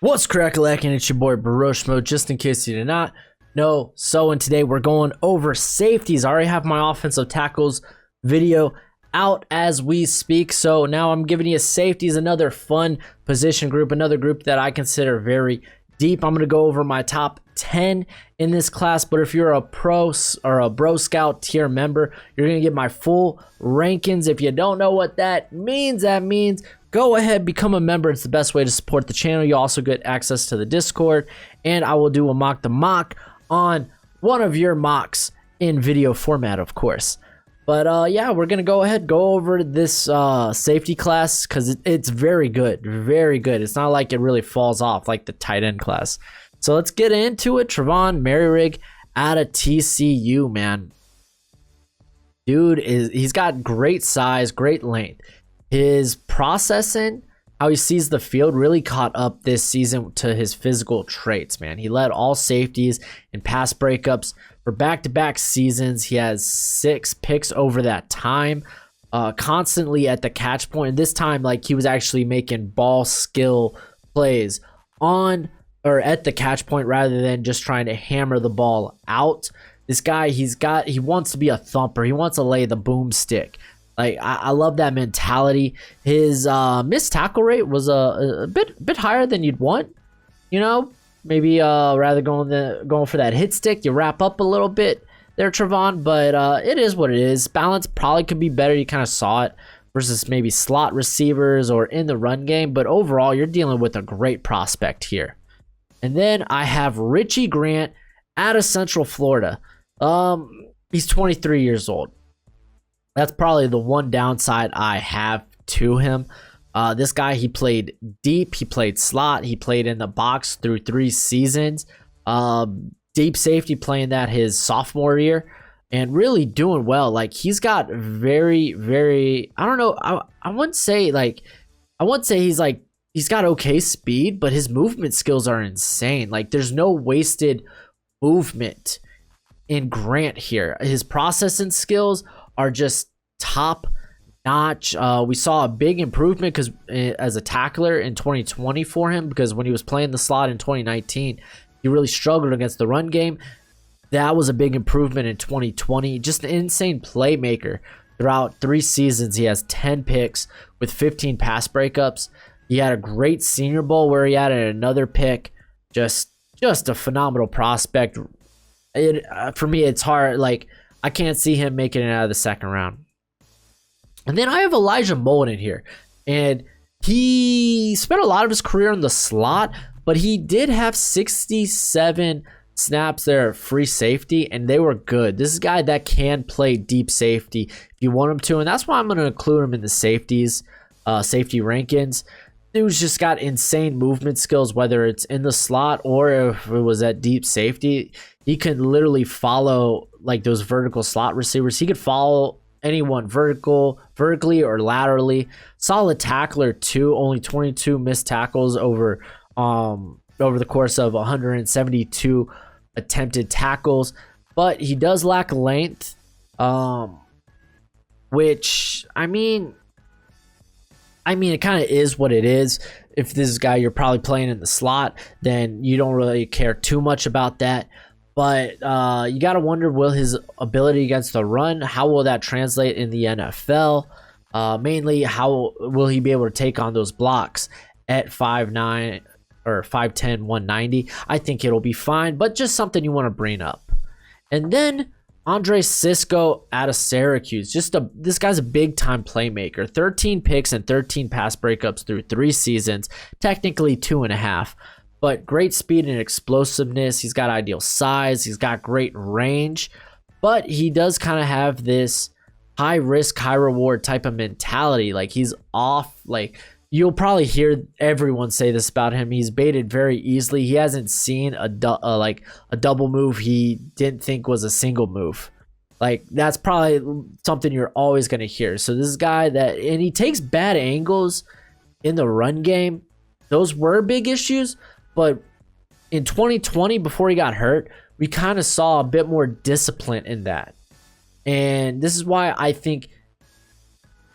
What's crack-a-lackin'? It's your boy Broshmo, just in case you did not know. And today we're going over safeties. I already have my offensive tackles video out as we speak. So now I'm giving you safeties, another fun position group, another group that I consider very deep. I'm going to go over my top 10 in this class, but if you're a pro or a bro scout tier member, you're going to get my full rankings. If you don't know what that means go ahead, become a member. It's the best way to support the channel. You also get access to the Discord, and I will do a mock the mock on one of your mocks in video format, of course. But yeah, we're gonna go over this safety class because it's very good. It's not like it really falls off like the tight end class. So let's get into it. Javon Holland out of TCU, man. Dude, he's got great size, great length. His processing, how he sees the field, really caught up this season to his physical traits, man. He led all safeties in pass breakups for back-to-back seasons. He has 6 picks over that time, constantly at the catch point. And this time, like, he was actually making ball skill plays on or at the catch point rather than just trying to hammer the ball out. This guy, he wants to be a thumper. He wants to lay the boomstick. Like, I love that mentality. His missed tackle rate was a bit higher than you'd want. You know, maybe rather going for that hit stick, you wrap up a little bit there, Javon. But it is what it is. Balance probably could be better. You kind of saw it versus maybe slot receivers or in the run game. But overall, you're dealing with a great prospect here. And then I have Richie Grant out of Central Florida. He's 23 years old. That's probably the one downside I have to him. This guy, he played deep, he played slot, he played in the box through 3 seasons. Deep safety playing that his sophomore year and really doing well. Like, he's got very, I don't know, I wouldn't say he's got okay speed, but his movement skills are insane. Like, there's no wasted movement in Grant here. His processing skills are just top notch. We saw a big improvement because as a tackler in 2020 for him, because when he was playing the slot in 2019, he really struggled against the run game. That was a big improvement in 2020. Just an insane playmaker. Throughout 3 seasons, he has 10 picks with 15 pass breakups. He had a great Senior Bowl where he added another pick. Just a phenomenal prospect. For me, it's hard. Like, I can't see him making it out of the second round. And then I have Elijah Molden here. And he spent a lot of his career in the slot, but he did have 67 snaps there at free safety, and they were good. This is a guy that can play deep safety if you want him to, and that's why I'm going to include him in the safety rankings. Dude's just got insane movement skills, whether it's in the slot or if it was at deep safety. He can literally follow like those vertical slot receivers. He could follow anyone vertically or laterally. Solid tackler too. Only 22 missed tackles over the course of 172 attempted tackles. But he does lack length, which I mean, it kind of is what it is. If this guy you're probably playing in the slot, then you don't really care too much about that. But you got to wonder, will his ability against the run, how will that translate in the NFL? Mainly, how will he be able to take on those blocks at 5'9" or 5'10", 190? I think it'll be fine, but just something you want to bring up. And then Cisco out of Syracuse. This guy's a big-time playmaker. 13 picks and 13 pass breakups through 3 seasons. Technically 2.5. But great speed and explosiveness. He's got ideal size. He's got great range. But he does kind of have this high risk, high reward type of mentality. Like, he's off. Like, you'll probably hear everyone say this about him. He's baited very easily. He hasn't seen a double move he didn't think was a single move. Like, that's probably something you're always going to hear. So this guy and he takes bad angles in the run game. Those were big issues. But in 2020, before he got hurt, we kind of saw a bit more discipline in that. And this is why I think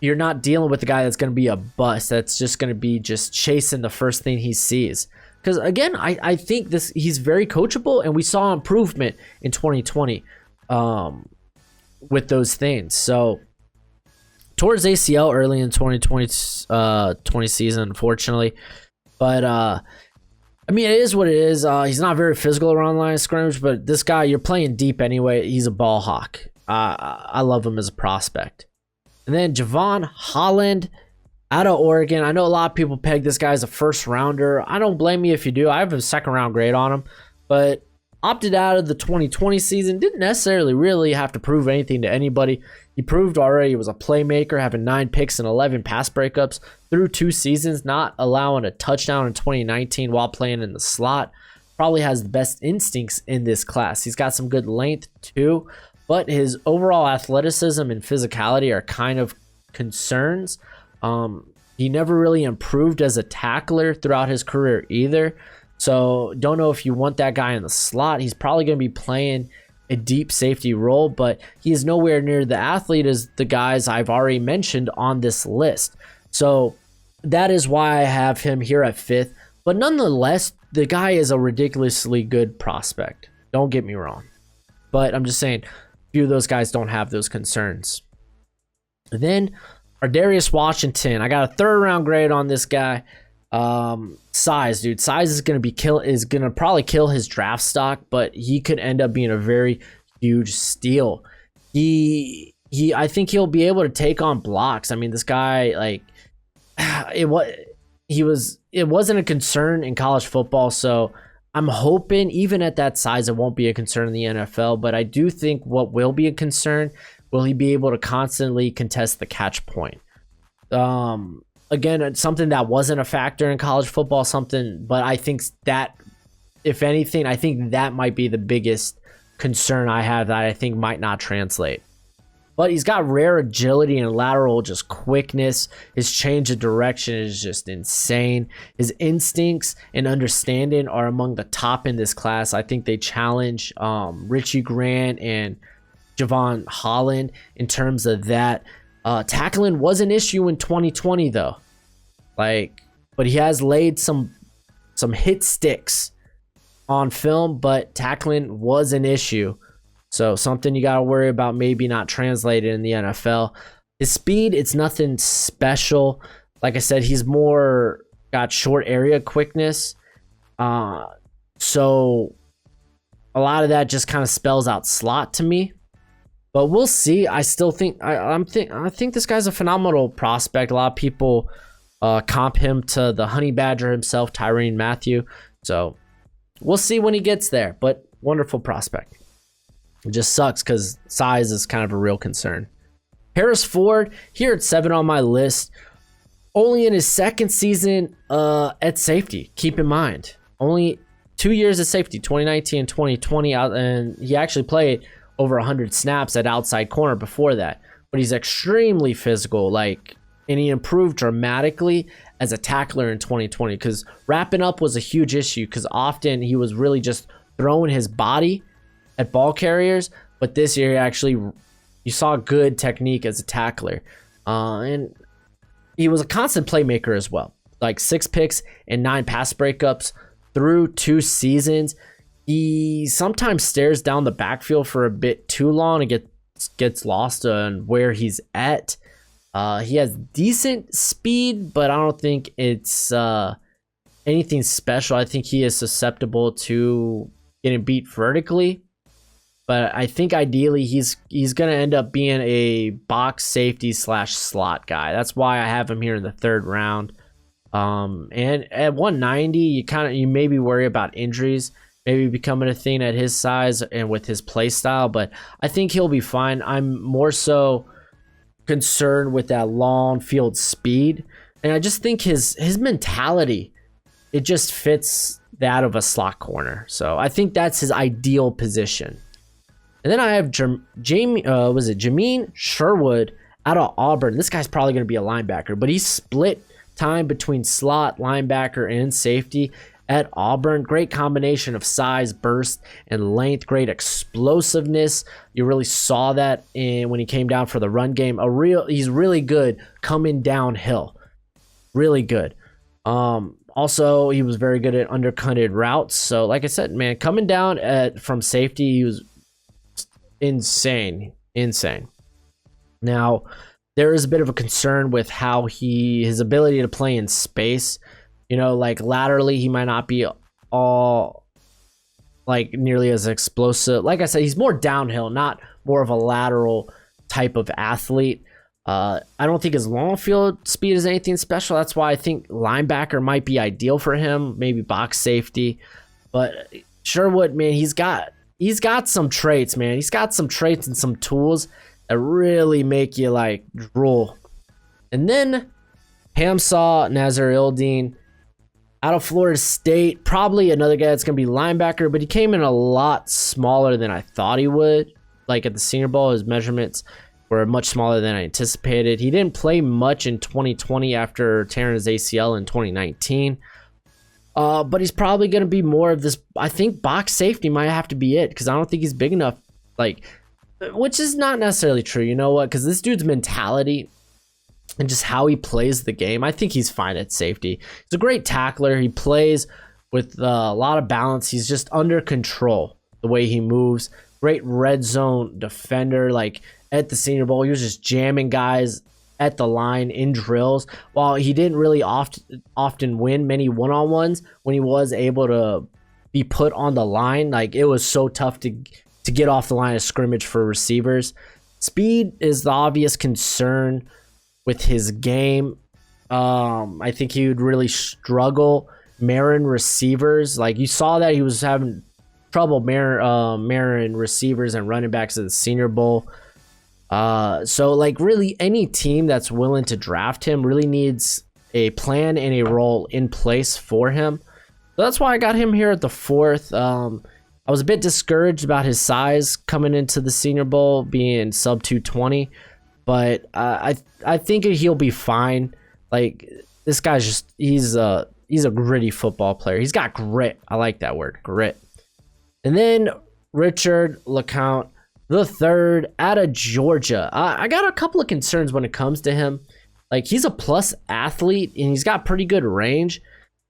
you're not dealing with a guy that's going to be a bust, that's just going to be just chasing the first thing he sees. Because again, I think he's very coachable, and we saw improvement in 2020 with those things. So towards ACL early in 2020 season, unfortunately. But I mean, it is what it is. He's not very physical around the line of scrimmage, but this guy, you're playing deep anyway. He's a ball hawk. I love him as a prospect. And then Javon Holland out of Oregon. I know a lot of people peg this guy as a first rounder. I don't blame you if you do. I have a second round grade on him, but opted out of the 2020 season. Didn't necessarily really have to prove anything to anybody. He proved already he was a playmaker, having 9 picks and 11 pass breakups through 2 seasons, not allowing a touchdown in 2019 while playing in the slot. Probably has the best instincts in this class. He's got some good length too, but his overall athleticism and physicality are kind of concerns. He never really improved as a tackler throughout his career either. So don't know if you want that guy in the slot. He's probably going to be playing a deep safety role, but he is nowhere near the athlete as the guys I've already mentioned on this list. So that is why I have him here at 5th. But nonetheless, the guy is a ridiculously good prospect. Don't get me wrong. But I'm just saying, few of those guys don't have those concerns. And then our Darius Washington. I got a 3rd round grade on this guy. Size, dude. Size is gonna probably kill his draft stock, but he could end up being a very huge steal. I think he'll be able to take on blocks. I mean, this guy, like, it wasn't a concern in college football, so I'm hoping even at that size it won't be a concern in the NFL. But I do think what will be a concern, will he be able to constantly contest the catch point? Again, it's something that wasn't a factor in college football, but I think that, if anything, I think that might be the biggest concern I have that I think might not translate. But he's got rare agility and lateral just quickness. His change of direction is just insane. His instincts and understanding are among the top in this class. I think they challenge Richie Grant and Javon Holland in terms of that. Tackling was an issue in 2020 though, but he has laid some hit sticks on film, but tackling was an issue, so something you got to worry about maybe not translated in the NFL. His speed, it's nothing special. Like I said, he's more got short area quickness, so a lot of that just kind of spells out slot to me. But we'll see. I still think I think this guy's a phenomenal prospect. A lot of people comp him to the honey badger himself, Tyrann Mathieu. So we'll see when he gets there. But wonderful prospect. It just sucks because size is kind of a real concern. Harris Ford here at 7 on my list. Only in his 2nd season at safety. Keep in mind, only 2 years at safety, 2019 and 2020, and he actually played over 100 snaps at outside corner before that. But he's extremely physical, and he improved dramatically as a tackler in 2020, because wrapping up was a huge issue, because often he was really just throwing his body at ball carriers. But this year, you saw good technique as a tackler. And he was a constant playmaker as well. 6 picks and 9 pass breakups through 2 seasons. He sometimes stares down the backfield for a bit too long and gets lost on where he's at. He has decent speed, but I don't think it's anything special. I think he is susceptible to getting beat vertically. But I think ideally he's going to end up being a box safety / slot guy. That's why I have him here in the 3rd round. And at 190, you maybe worry about injuries maybe becoming a thing at his size and with his play style, but I think he'll be fine. I'm more so concerned with that long field speed, and I just think his mentality, it just fits that of a slot corner. So I think that's his ideal position. And then I have Jameen Sherwood out of Auburn. This guy's probably going to be a linebacker, but he split time between slot, linebacker, and safety at Auburn. Great combination of size, burst, and length. Great explosiveness. You really saw that when he came down for the run game. He's really good coming downhill. Really good. Also, he was very good at undercutted routes. So, like I said, man, coming down from safety, he was insane. Now, there is a bit of a concern with how his ability to play in space. You know, like laterally, he might not be all like nearly as explosive. Like I said, he's more downhill, not more of a lateral type of athlete. I don't think his long field speed is anything special. That's why I think linebacker might be ideal for him, maybe box safety. But Sherwood, man, he's got some traits, man. He's got some traits and some tools that really make you like drool. And then Hamsah Nasirildeen out of Florida State, probably another guy that's gonna be linebacker, but he came in a lot smaller than I thought he would. Like at the Senior Bowl, his measurements were much smaller than I anticipated. He didn't play much in 2020 after tearing his ACL in 2019. But he's probably going to be more of this. I think box safety might have to be it, because I don't think he's big enough. Like, which is not necessarily true. You know what? Because this dude's mentality and just how he plays the game, I think he's fine at safety. He's a great tackler. He plays with a lot of balance. He's just under control the way he moves. Great red zone defender. Like at the Senior Bowl, he was just jamming guys at the line in drills. While he didn't really often win many one-on-ones, when he was able to be put on the line, like it was so tough to get off the line of scrimmage for receivers. Speed is the obvious concern with his game. I think he would really struggle marrying receivers. Like you saw that he was having trouble marrying receivers and running backs at the Senior Bowl. So like really any team that's willing to draft him really needs a plan and a role in place for him. So that's why I got him here at the 4th. I was a bit discouraged about his size coming into the Senior Bowl, being sub 220, but I think he'll be fine. Like this guy's just he's a gritty football player. He's got grit. I like that word, grit. And then Richard LeCounte the 3rd out of Georgia. I got a couple of concerns when it comes to him. Like he's a plus athlete and he's got pretty good range.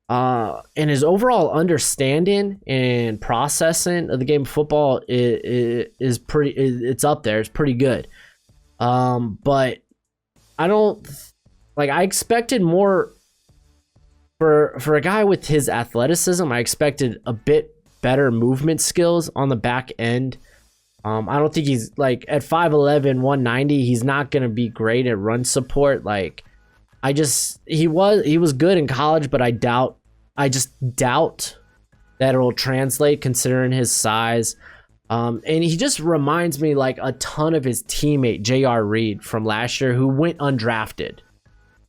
And his overall understanding and processing of the game of football is pretty. It's up there. It's pretty good. But I don't like. I expected more for a guy with his athleticism. I expected a bit better movement skills on the back end. I don't think he's like at 5'11", 190. He's not gonna be great at run support. Like, he was good in college, but I just doubt that it'll translate considering his size. And he just reminds me like a ton of his teammate J.R. Reed from last year, who went undrafted,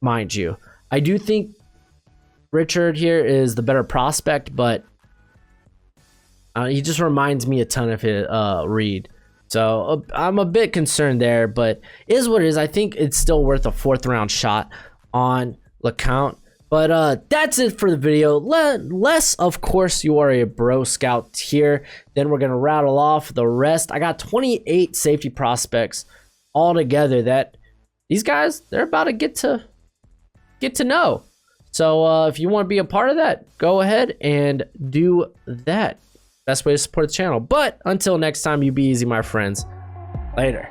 mind you. I do think Richard here is the better prospect, but he just reminds me a ton of his Reed. So I'm a bit concerned there, but it is what it is. I think it's still worth a 4th round shot on LeCounte. But that's it for the video. Less, of course, you are a bro scout here. Then we're going to rattle off the rest. I got 28 safety prospects all together that these guys, they're about to get to know. So if you want to be a part of that, go ahead and do that. Best way to support the channel. But until next time, you be easy, my friends. Later.